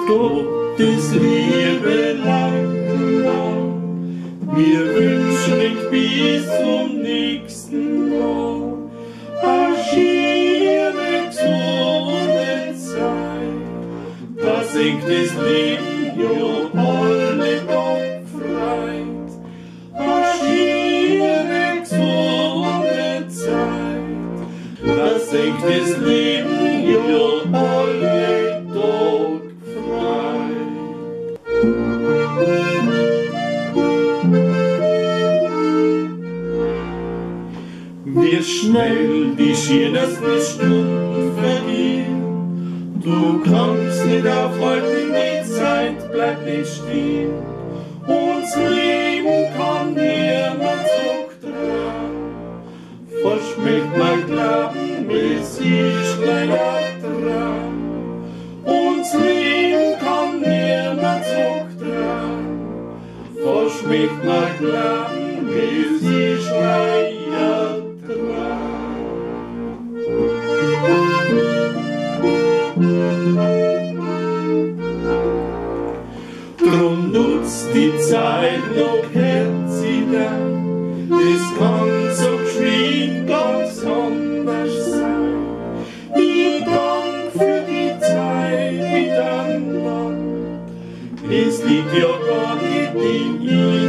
Gottes Liebe leiten an. Wir wünschen dich bis zum nächsten Jahr. Schiere gesunde Zeit, da singt das Leben ja alle Tag freit. Schiere gesunde Zeit, da singt das Leben ja alle Tag freit. Wie schnell die schönsten Stunden vergehen, du kannst nicht aufhalten, die Zeit bleibt nicht stehen. Uns Leben kann niemand zurückdrehen, verschmeckt mein Glauben, es ist leider dran. Uns Leben kann niemand zurückdrehen, verschmeckt mein Glauben, es ist leider dran. Drum nutzt die Zeit noch herziger, das kann so geschwind ganz anders sein. Ich dank für die Zeit miteinander, es liegt ja gar nicht in ihr.